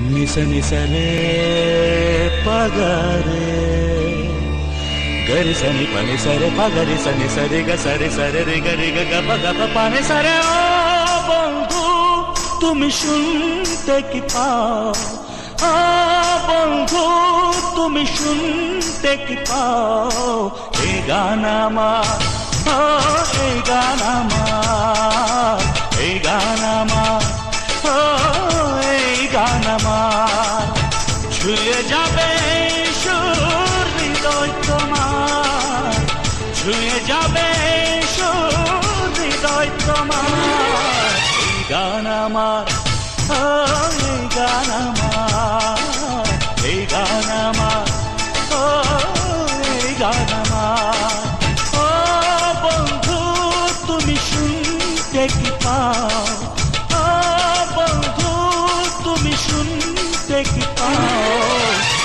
నిస నిసలే పగరే గరి సని పని సరే పగరి సని సరి గ సరి సరే రి గరి గ గ ప గ ప পানে সরে ও বন্ধু তুমি শুনতে কি পাও ও বন্ধু তুমি শুনতে কি পাও এই গান আমার ও এই গান আমার এই গান আমার ও এই গান আমার ছুঁয়ে যাবে সুর হৃদয় তোমার ছুঁয়ে যাবে সুর হৃদয় তোমার এই গান আমার ও এই গান আমার এই গান আমার ও এই গান আমার ও বন্ধু তুমি শুনতে কি পাও ও বন্ধু তুমি শুনতে কি পাও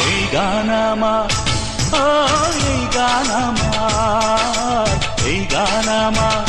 এই গান আমার ও এই গান আমার এই গান আমার